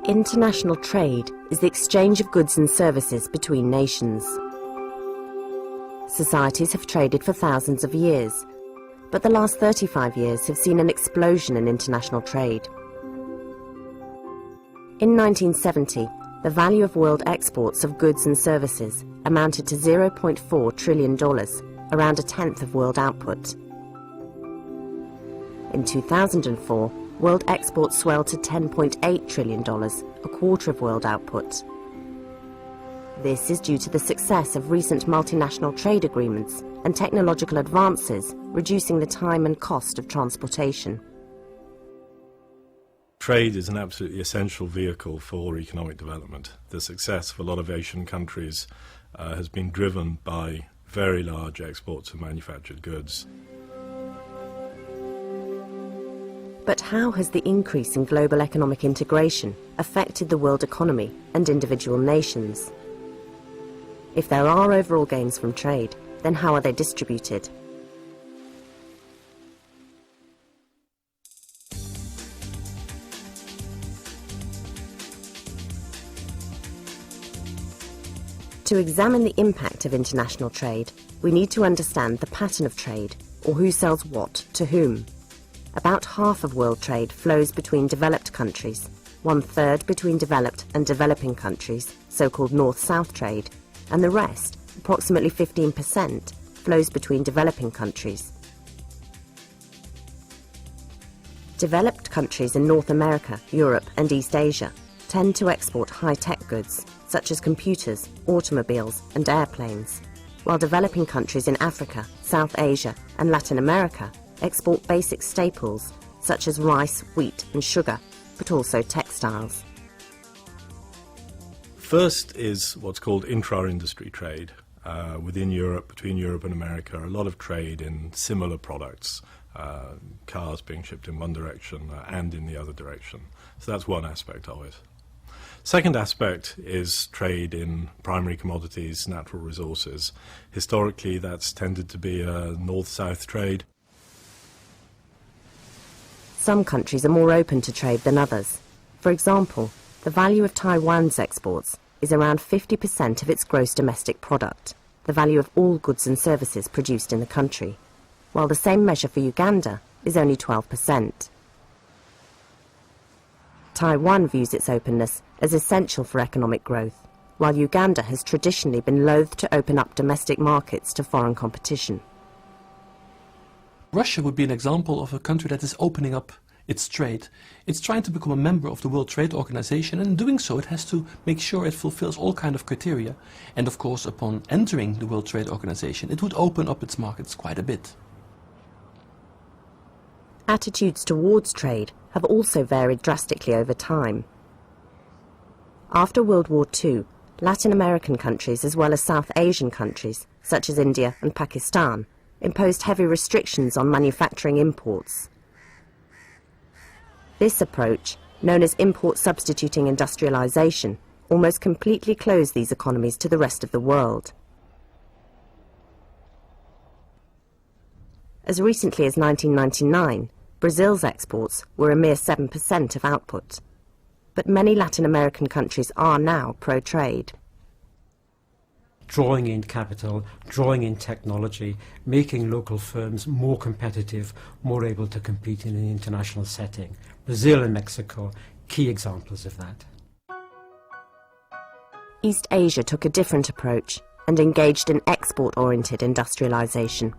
International trade is the exchange of goods and services between nations. Societies have traded for thousands of years, but the last 35 years have seen an explosion in international trade. In 1970, the value of world exports of goods and services amounted to $0.4 trillion, around a tenth of world output. In 2004, world exports swelled to $10.8 trillion, a quarter of world output. This is due to the success of recent multinational trade agreements and technological advances, reducing the time and cost of transportation. Trade is an absolutely essential vehicle for economic development. The success of a lot of Asian countries has been driven by very large exports of manufactured goods. But how has the increase in global economic integration affected the world economy and individual nations? If there are overall gains from trade, then how are they distributed? To examine the impact of international trade, we need to understand the pattern of trade, or who sells what to whom. About half of world trade flows between developed countries, 1/3 between developed and developing countries, so-called north-south trade, and the rest, approximately 15%, flows between developing countries. Developed countries in North America, Europe and East Asia tend to export high-tech goods, such as computers, automobiles and airplanes, while developing countries in Africa, South Asia and Latin America export basic staples such as rice, wheat and sugar, but also textiles. First is what's called intra-industry trade. Within Europe, between Europe and America, a lot of trade in similar products, cars being shipped in one direction and in the other direction. So that's one aspect of it. Second aspect is trade in primary commodities, natural resources. Historically, that's tended to be a north-south trade. Some countries are more open to trade than others. For example, the value of Taiwan's exports is around 50% of its gross domestic product, the value of all goods and services produced in the country, while the same measure for Uganda is only 12%. Taiwan views its openness as essential for economic growth, while Uganda has traditionally been loath to open up domestic markets to foreign competition. Russia would be an example of a country that is opening up its trade. It's trying to become a member of the World Trade Organization, and in doing so it has to make sure it fulfills all kinds of criteria. And of course, upon entering the World Trade Organization, it would open up its markets quite a bit. Attitudes towards trade have also varied drastically over time. After World War II, Latin American countries as well as South Asian countries, such as India and Pakistan, imposed heavy restrictions on manufacturing imports. This approach, known as import substituting industrialization, almost completely closed these economies to the rest of the world. As recently as 1999, Brazil's exports were a mere 7% of output. But many Latin American countries are now pro-trade. Drawing in capital, drawing in technology, making local firms more competitive, more able to compete in an international setting. Brazil and Mexico, key examples of that. East Asia took a different approach and engaged in export-oriented industrialization.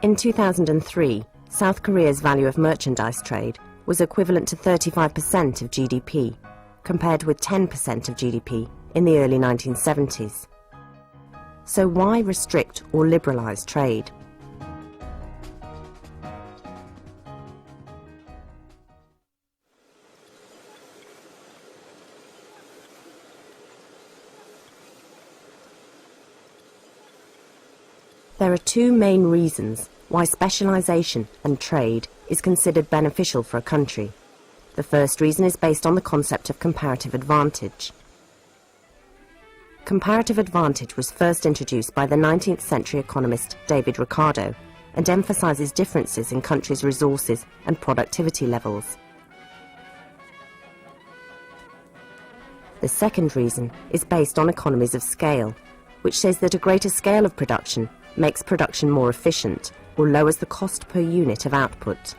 In 2003, South Korea's value of merchandise trade was equivalent to 35% of GDP, compared with 10% of GDP in the early 1970s. So why restrict or liberalize trade? There are two main reasons why specialization and trade is considered beneficial for a country. The first reason is based on the concept of comparative advantage. Comparative advantage was first introduced by the 19th century economist David Ricardo and emphasizes differences in countries' resources and productivity levels. The second reason is based on economies of scale, which says that a greater scale of production makes production more efficient or lowers the cost per unit of output.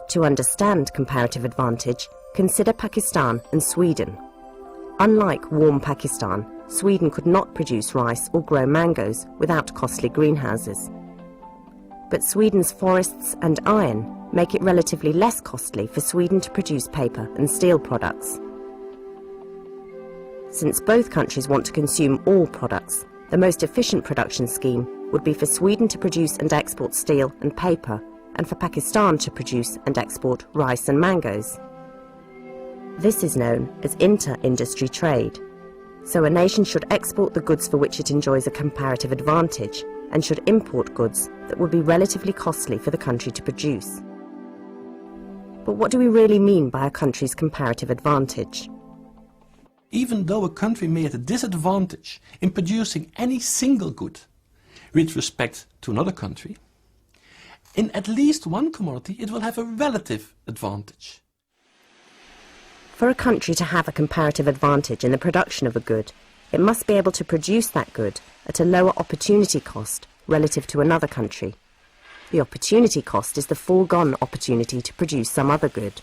To understand comparative advantage, consider Pakistan and Sweden. Unlike warm Pakistan, Sweden could not produce rice or grow mangoes without costly greenhouses. But Sweden's forests and iron make it relatively less costly for Sweden to produce paper and steel products. Since both countries want to consume all products, the most efficient production scheme would be for Sweden to produce and export steel and paper, and for Pakistan to produce and export rice and mangoes. This is known as inter-industry trade. So a nation should export the goods for which it enjoys a comparative advantage and should import goods that would be relatively costly for the country to produce. But what do we really mean by a country's comparative advantage? Even though a country may have a disadvantage in producing any single good with respect to another country, in at least one commodity it will have a relative advantage. For a country to have a comparative advantage in the production of a good, it must be able to produce that good at a lower opportunity cost relative to another country. The opportunity cost is the foregone opportunity to produce some other good.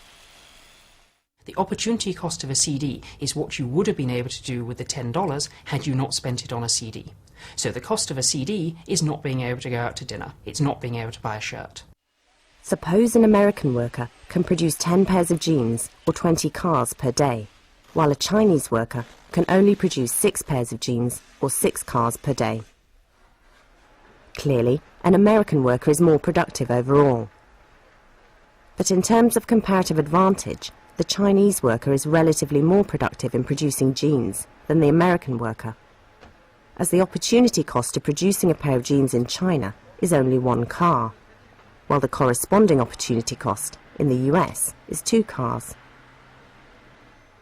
The opportunity cost of a CD is what you would have been able to do with the $10 had you not spent it on a CD. So the cost of a CD is not being able to go out to dinner. It's not being able to buy a shirt. Suppose an American worker can produce 10 pairs of jeans or 20 cars per day, while a Chinese worker can only produce 6 pairs of jeans or 6 cars per day. Clearly, an American worker is more productive overall. But in terms of comparative advantage, the Chinese worker is relatively more productive in producing jeans than the American worker, as the opportunity cost of producing a pair of jeans in China is only 1 car, while the corresponding opportunity cost in the US is 2 cars.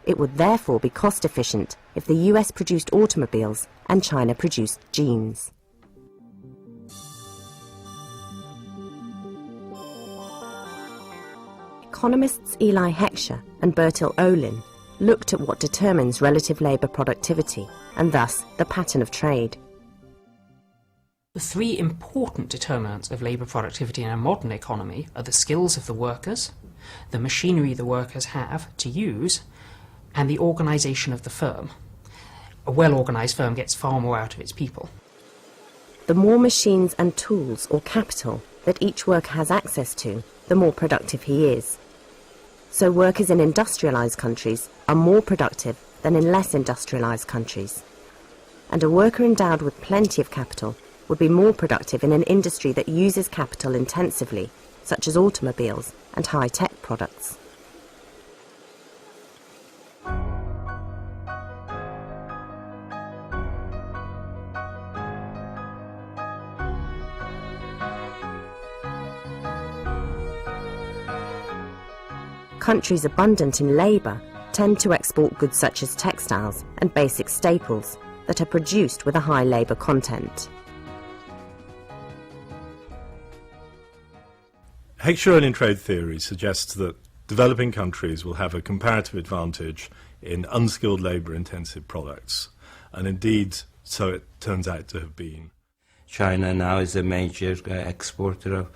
It would therefore be cost efficient if the US produced automobiles and China produced jeans. Economists Eli Heckscher and Bertil Ohlin looked at what determines relative labour productivity and thus the pattern of trade. The 3 important determinants of labour productivity in a modern economy are the skills of the workers, the machinery the workers have to use, and the organisation of the firm. A well-organised firm gets far more out of its people. The more machines and tools or capital that each worker has access to, the more productive he is. So workers in industrialised countries are more productive than in less industrialised countries. And a worker endowed with plenty of capital would be more productive in an industry that uses capital intensively, such as automobiles and high-tech products. Countries abundant in labour tend to export goods such as textiles and basic staples that are produced with a high labour content. Heckscher trade theory suggests that developing countries will have a comparative advantage in unskilled labour-intensive products, and indeed so it turns out to have been. China now is a major exporter of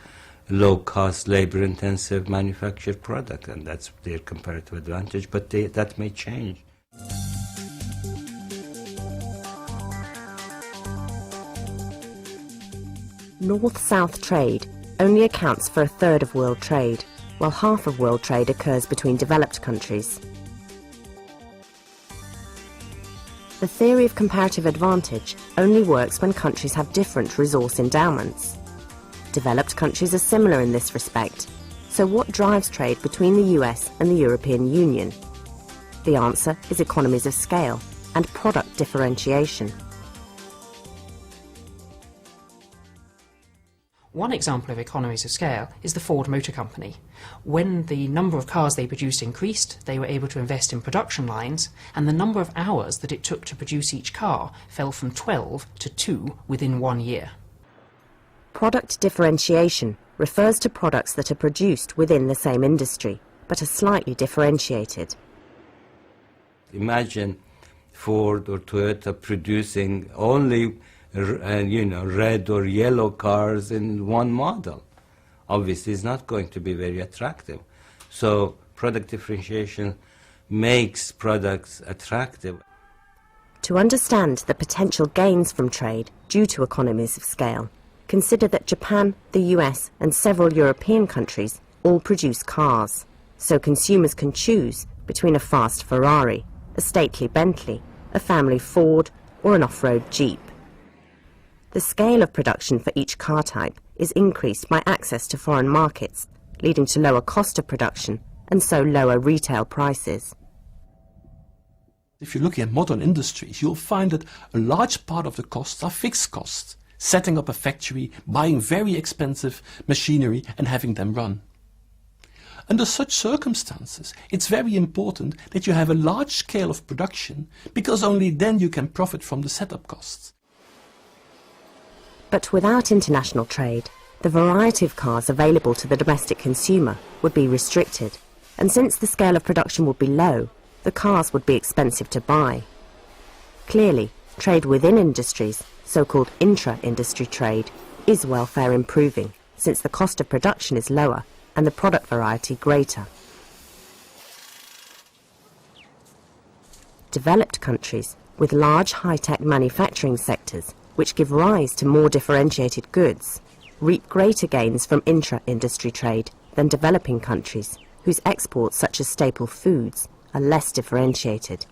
low-cost, labour-intensive manufactured product, and that's their comparative advantage, but that may change. North-south trade only accounts for 1/3 of world trade, while half of world trade occurs between developed countries. The theory of comparative advantage only works when countries have different resource endowments. Developed countries are similar in this respect, so what drives trade between the US and the European Union? The answer is economies of scale and product differentiation. One example of economies of scale is the Ford Motor Company. When the number of cars they produced increased, they were able to invest in production lines, and the number of hours that it took to produce each car fell from 12 to 2 within 1 year. Product differentiation refers to products that are produced within the same industry, but are slightly differentiated. Imagine Ford or Toyota producing only red or yellow cars in one model. Obviously, it's not going to be very attractive. So product differentiation makes products attractive. To understand the potential gains from trade due to economies of scale, consider that Japan, the US, and several European countries all produce cars, so consumers can choose between a fast Ferrari, a stately Bentley, a family Ford, or an off-road Jeep. The scale of production for each car type is increased by access to foreign markets, leading to lower cost of production and so lower retail prices. If you're looking at modern industries, you'll find that a large part of the costs are fixed costs. Setting up a factory, buying very expensive machinery and having them run. Under such circumstances, it's very important that you have a large scale of production, because only then you can profit from the setup costs. But without international trade, the variety of cars available to the domestic consumer would be restricted, and since the scale of production would be low, the cars would be expensive to buy. Clearly, trade within industries, so-called intra-industry trade, is welfare improving, since the cost of production is lower and the product variety greater. Developed countries with large high-tech manufacturing sectors, which give rise to more differentiated goods, reap greater gains from intra-industry trade than developing countries, whose exports, such as staple foods, are less differentiated.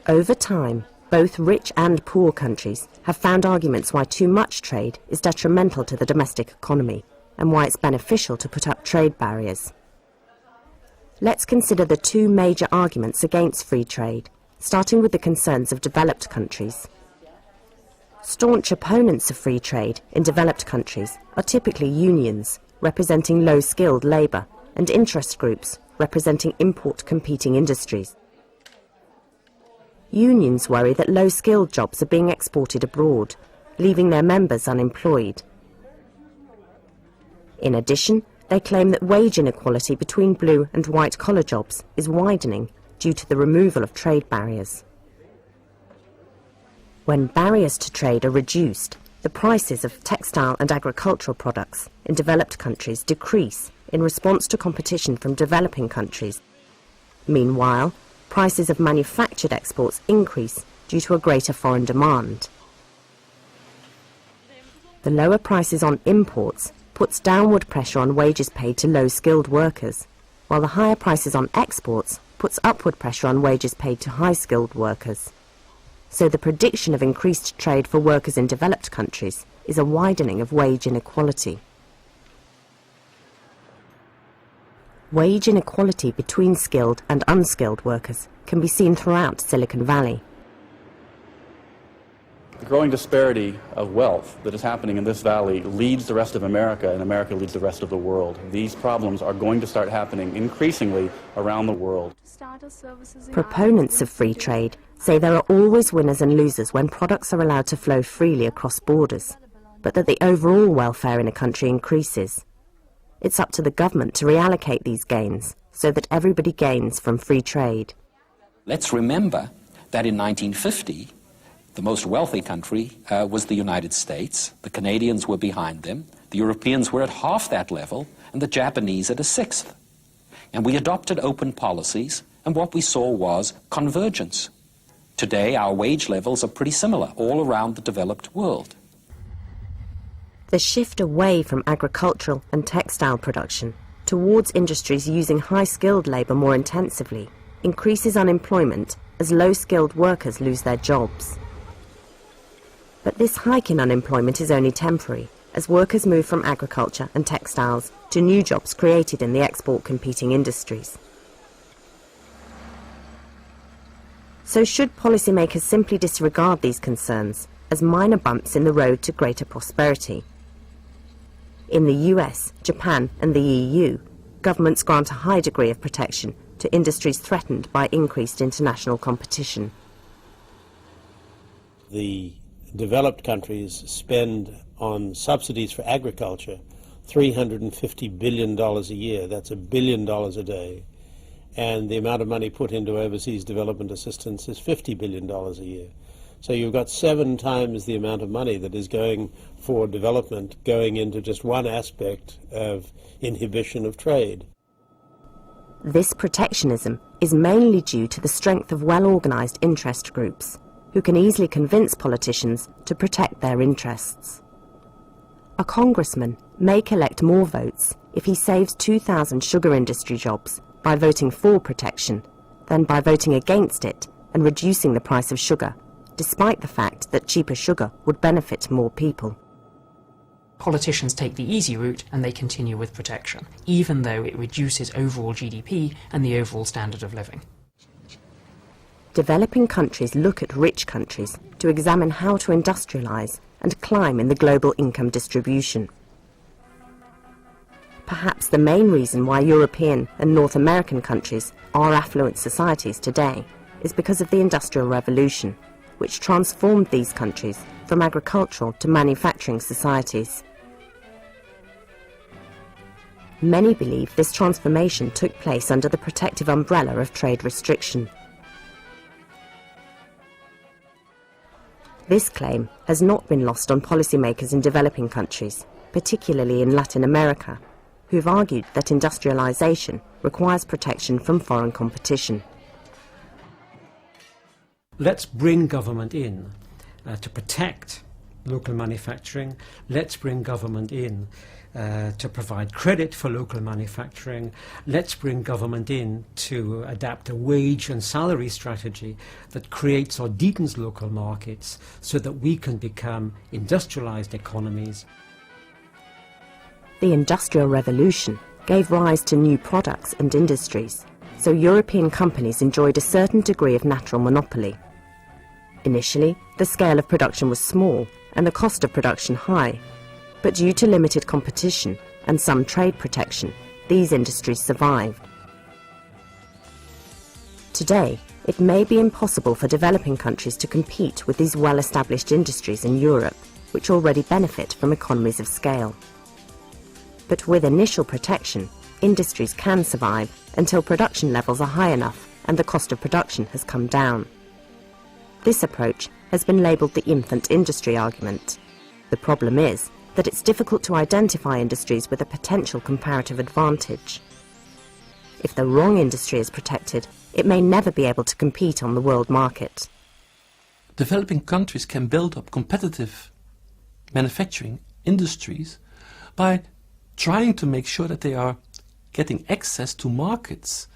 Over time, both rich and poor countries have found arguments why too much trade is detrimental to the domestic economy and why it's beneficial to put up trade barriers. Let's consider the two major arguments against free trade, starting with the concerns of developed countries. Staunch opponents of free trade in developed countries are typically unions, representing low-skilled labour, and interest groups, representing import-competing industries. Unions worry that low-skilled jobs are being exported abroad, leaving their members unemployed. In addition, they claim that wage inequality between blue and white-collar jobs is widening due to the removal of trade barriers. When barriers to trade are reduced, the prices of textile and agricultural products in developed countries decrease in response to competition from developing countries. Meanwhile, prices of manufactured exports increase due to a greater foreign demand. The lower prices on imports puts downward pressure on wages paid to low-skilled workers, while the higher prices on exports puts upward pressure on wages paid to high-skilled workers. So the prediction of increased trade for workers in developed countries is a widening of wage inequality. Wage inequality between skilled and unskilled workers can be seen throughout Silicon Valley. The growing disparity of wealth that is happening in this valley leads the rest of America, and America leads the rest of the world. These problems are going to start happening increasingly around the world. Proponents of free trade say there are always winners and losers when products are allowed to flow freely across borders, but that the overall welfare in a country increases. It's up to the government to reallocate these gains so that everybody gains from free trade. Let's remember that in 1950, the most wealthy country was the United States. The Canadians were behind them. The Europeans were at half that level, and the Japanese at a sixth. And we adopted open policies, and what we saw was convergence. Today, our wage levels are pretty similar all around the developed world. The shift away from agricultural and textile production towards industries using high-skilled labour more intensively increases unemployment as low-skilled workers lose their jobs. But this hike in unemployment is only temporary, as workers move from agriculture and textiles to new jobs created in the export-competing industries. So should policymakers simply disregard these concerns as minor bumps in the road to greater prosperity? In the US, Japan and the EU, governments grant a high degree of protection to industries threatened by increased international competition. The developed countries spend on subsidies for agriculture $350 billion a year. That's $1 billion a day. And the amount of money put into overseas development assistance is $50 billion a year. So you've got 7 times the amount of money that is going for development going into just one aspect of inhibition of trade. This protectionism is mainly due to the strength of well-organized interest groups, who can easily convince politicians to protect their interests. A congressman may collect more votes if he saves 2,000 sugar industry jobs by voting for protection than by voting against it and reducing the price of sugar, despite the fact that cheaper sugar would benefit more people. Politicians take the easy route and they continue with protection, even though it reduces overall GDP and the overall standard of living. Developing countries look at rich countries to examine how to industrialize and climb in the global income distribution. Perhaps the main reason why European and North American countries are affluent societies today is because of the Industrial Revolution, which transformed these countries from agricultural to manufacturing societies. Many believe this transformation took place under the protective umbrella of trade restriction. This claim has not been lost on policymakers in developing countries, particularly in Latin America, who've argued that industrialization requires protection from foreign competition. Let's bring government in to protect local manufacturing. Let's bring government in to provide credit for local manufacturing. Let's bring government in to adapt a wage and salary strategy that creates or deepens local markets so that we can become industrialized economies. The Industrial Revolution gave rise to new products and industries, so European companies enjoyed a certain degree of natural monopoly. Initially, the scale of production was small and the cost of production high, but due to limited competition and some trade protection, these industries survived. Today, it may be impossible for developing countries to compete with these well-established industries in Europe, which already benefit from economies of scale. But with initial protection, industries can survive until production levels are high enough and the cost of production has come down. This approach has been labelled the infant industry argument. The problem is that it's difficult to identify industries with a potential comparative advantage. If the wrong industry is protected, it may never be able to compete on the world market. Developing countries can build up competitive manufacturing industries by trying to make sure that they are getting access to markets,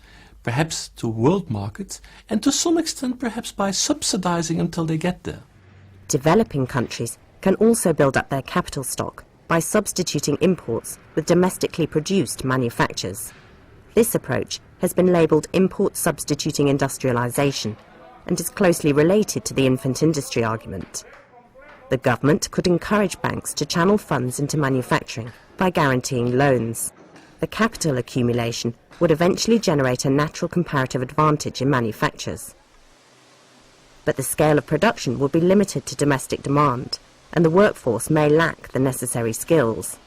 perhaps to world markets, and to some extent perhaps by subsidizing until they get there. Developing countries can also build up their capital stock by substituting imports with domestically produced manufactures. This approach has been labelled import substituting industrialization and is closely related to the infant industry argument. The government could encourage banks to channel funds into manufacturing by guaranteeing loans. The capital accumulation would eventually generate a natural comparative advantage in manufactures. But the scale of production would be limited to domestic demand, and the workforce may lack the necessary skills.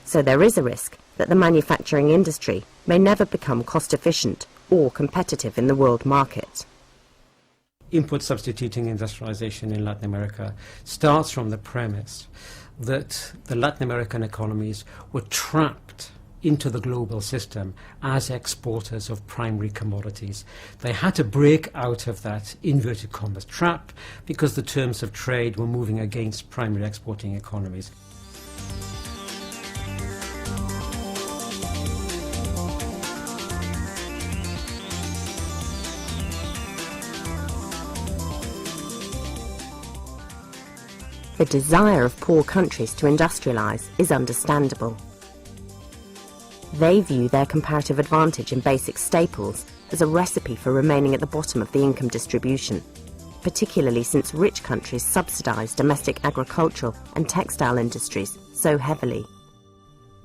So there is a risk that the manufacturing industry may never become cost-efficient or competitive in the world market. Import substituting industrialization in Latin America starts from the premise that the Latin American economies were trapped into the global system as exporters of primary commodities. They had to break out of that inverted commas trap because the terms of trade were moving against primary exporting economies. The desire of poor countries to industrialise is understandable. They view their comparative advantage in basic staples as a recipe for remaining at the bottom of the income distribution, particularly since rich countries subsidise domestic agricultural and textile industries so heavily.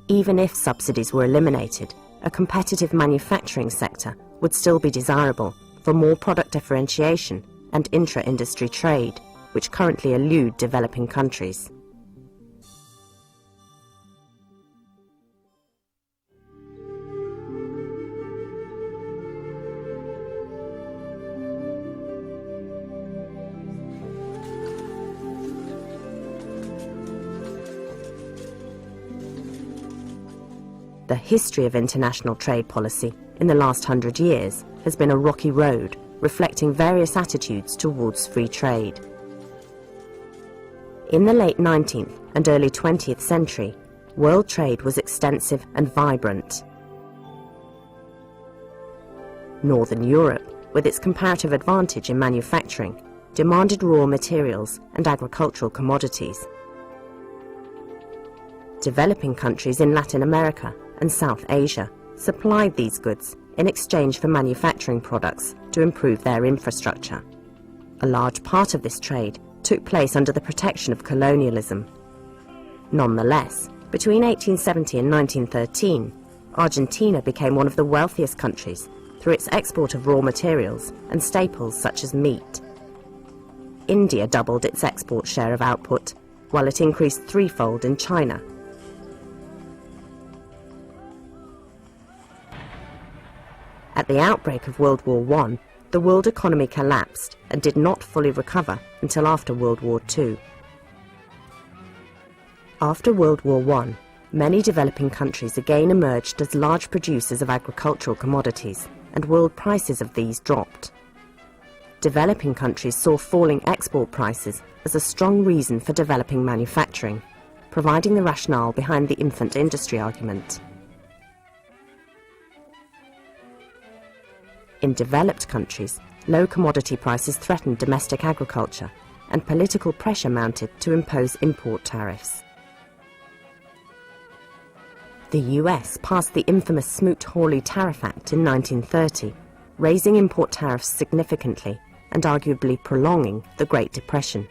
Even if subsidies were eliminated, a competitive manufacturing sector would still be desirable for more product differentiation and intra-industry trade, which currently elude developing countries. The history of international trade policy in the last 100 years has been a rocky road, reflecting various attitudes towards free trade. In the late 19th and early 20th century, world trade was extensive and vibrant. Northern Europe, with its comparative advantage in manufacturing, demanded raw materials and agricultural commodities. Developing countries in Latin America and South Asia supplied these goods in exchange for manufacturing products to improve their infrastructure. A large part of this trade took place under the protection of colonialism. Nonetheless, between 1870 and 1913, Argentina became one of the wealthiest countries through its export of raw materials and staples such as meat. India doubled its export share of output, while it increased threefold in China. At the outbreak of World War I, the world economy collapsed and did not fully recover until after World War II. After World War I, many developing countries again emerged as large producers of agricultural commodities, and world prices of these dropped. Developing countries saw falling export prices as a strong reason for developing manufacturing, providing the rationale behind the infant industry argument. In developed countries, low commodity prices threatened domestic agriculture, and political pressure mounted to impose import tariffs. The US passed the infamous Smoot-Hawley Tariff Act in 1930, raising import tariffs significantly and arguably prolonging the Great Depression.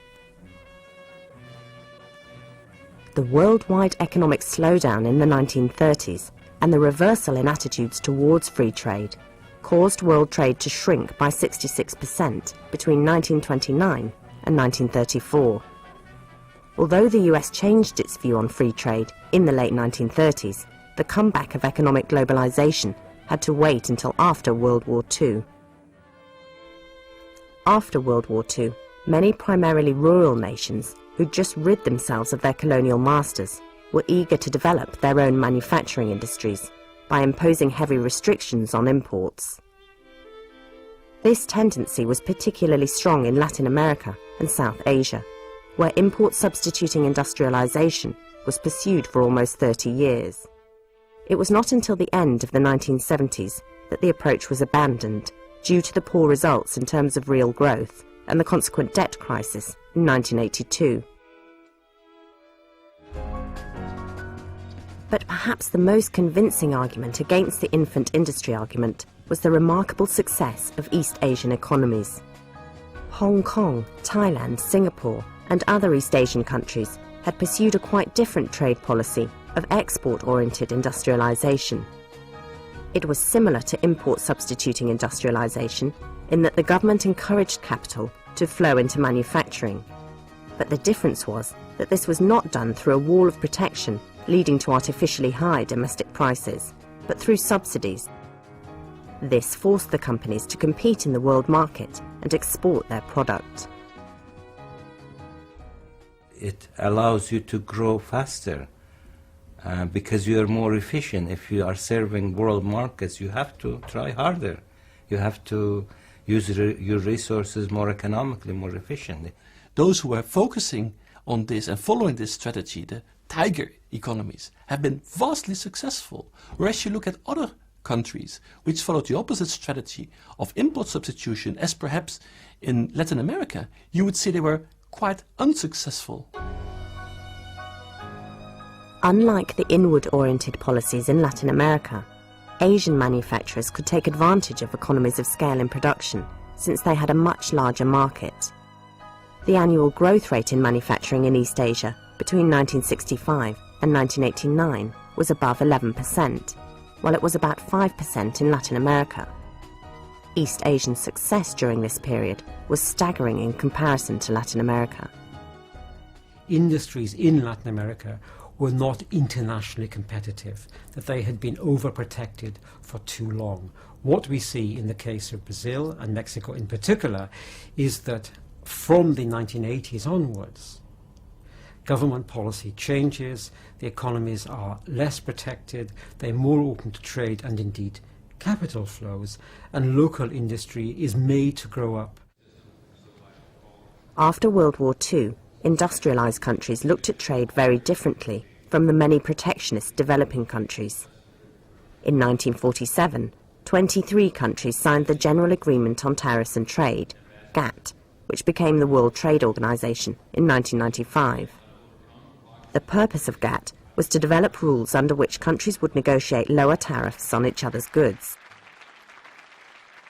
The worldwide economic slowdown in the 1930s and the reversal in attitudes towards free trade caused world trade to shrink by 66% between 1929 and 1934. Although the US changed its view on free trade in the late 1930s, the comeback of economic globalization had to wait until after World War II. After World War II, many primarily rural nations who'd just rid themselves of their colonial masters were eager to develop their own manufacturing industries by imposing heavy restrictions on imports. This tendency was particularly strong in Latin America and South Asia, where import substituting industrialization was pursued for almost 30 years. It was not until the end of the 1970s that the approach was abandoned due to the poor results in terms of real growth and the consequent debt crisis in 1982. But perhaps the most convincing argument against the infant industry argument was the remarkable success of East Asian economies. Hong Kong, Thailand, Singapore, and other East Asian countries had pursued a quite different trade policy of export-oriented industrialization. It was similar to import-substituting industrialization in that the government encouraged capital to flow into manufacturing. But the difference was that this was not done through a wall of protection leading to artificially high domestic prices, but through subsidies. This forced the companies to compete in the world market and export their product. It allows you to grow faster because you are more efficient. If you are serving world markets, you have to try harder. You have to use your resources more economically, more efficiently. Those who are focusing on this and following this strategy, the tiger economies, have been vastly successful. Whereas you look at other countries which followed the opposite strategy of import substitution, as perhaps in Latin America, you would say they were quite unsuccessful. Unlike the inward-oriented policies in Latin America, Asian manufacturers could take advantage of economies of scale in production, since they had a much larger market. The annual growth rate in manufacturing in East Asia between 1965 and 1989 was above 11%, while it was about 5% in Latin America. East Asian success during this period was staggering in comparison to Latin America. Industries in Latin America were not internationally competitive, that they had been overprotected for too long. What we see in the case of Brazil and Mexico in particular is that from the 1980s onwards, government policy changes, the economies are less protected, they're more open to trade and indeed capital flows, and local industry is made to grow up. After World War II, industrialized countries looked at trade very differently from the many protectionist developing countries. In 1947, 23 countries signed the General Agreement on Tariffs and Trade, GATT, which became the World Trade Organization in 1995. The purpose of GATT was to develop rules under which countries would negotiate lower tariffs on each other's goods.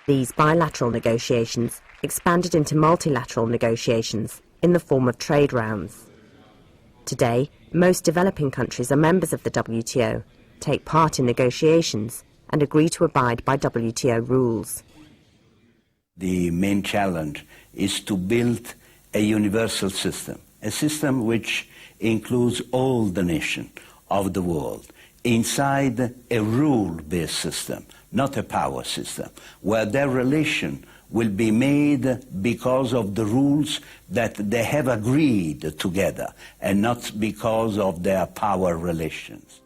These bilateral negotiations expanded into multilateral negotiations in the form of trade rounds. Today, most developing countries are members of the WTO, take part in negotiations, and agree to abide by WTO rules. The main challenge is to build a universal system, a system which includes all the nations of the world inside a rule-based system, not a power system, where their relation will be made because of the rules that they have agreed together and not because of their power relations.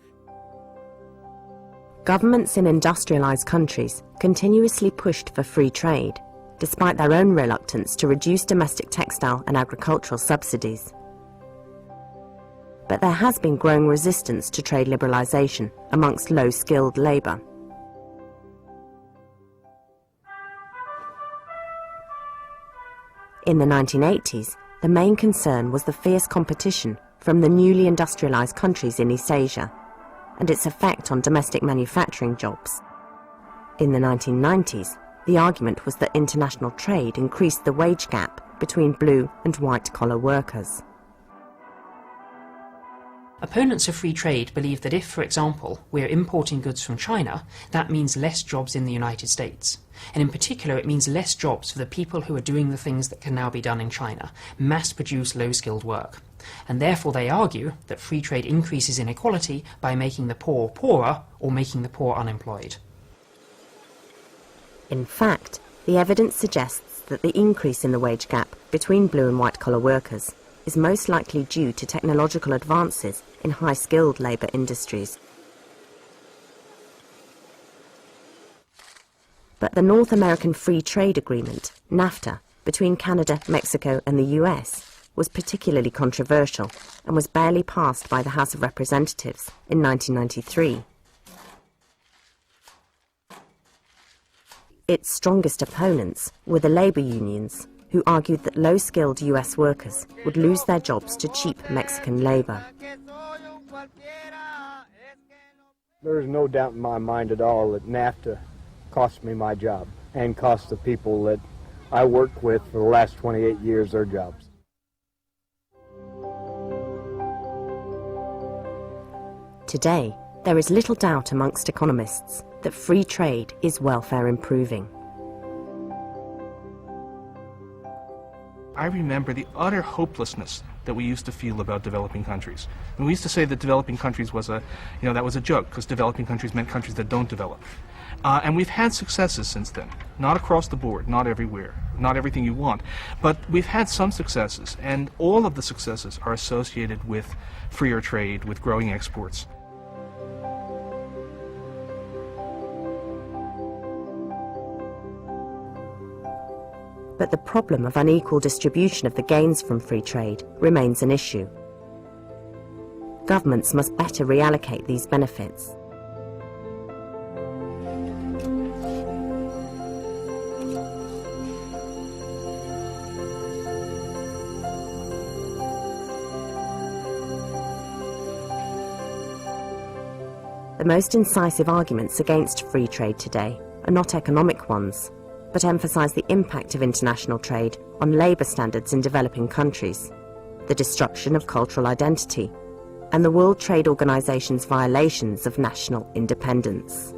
Governments in industrialized countries continuously pushed for free trade, despite their own reluctance to reduce domestic textile and agricultural subsidies. But there has been growing resistance to trade liberalization amongst low-skilled labor. In the 1980s, the main concern was the fierce competition from the newly industrialized countries in East Asia and its effect on domestic manufacturing jobs. In the 1990s, the argument was that international trade increased the wage gap between blue and white-collar workers. Opponents of free trade believe that if, for example, we're importing goods from China, that means less jobs in the United States. And in particular, it means less jobs for the people who are doing the things that can now be done in China, mass-produce low-skilled work. And therefore they argue that free trade increases inequality by making the poor poorer or making the poor unemployed. In fact, the evidence suggests that the increase in the wage gap between blue and white-collar workers is most likely due to technological advances in high-skilled labour industries. But the North American Free Trade Agreement, NAFTA, between Canada, Mexico and the US was particularly controversial and was barely passed by the House of Representatives in 1993. Its strongest opponents were the labour unions, who argued that low-skilled US workers would lose their jobs to cheap Mexican labour. There's no doubt in my mind at all that NAFTA cost me my job and cost the people that I worked with for the last 28 years their jobs. Today, there is little doubt amongst economists that free trade is welfare improving. I remember the utter hopelessness that we used to feel about developing countries. And we used to say that developing countries was that was a joke, because developing countries meant countries that don't develop. And we've had successes since then. Not across the board, not everywhere, not everything you want. But we've had some successes, and all of the successes are associated with freer trade, with growing exports. But the problem of unequal distribution of the gains from free trade remains an issue. Governments must better reallocate these benefits. The most incisive arguments against free trade today are not economic ones, but emphasize the impact of international trade on labour standards in developing countries, the destruction of cultural identity, and the World Trade Organization's violations of national independence.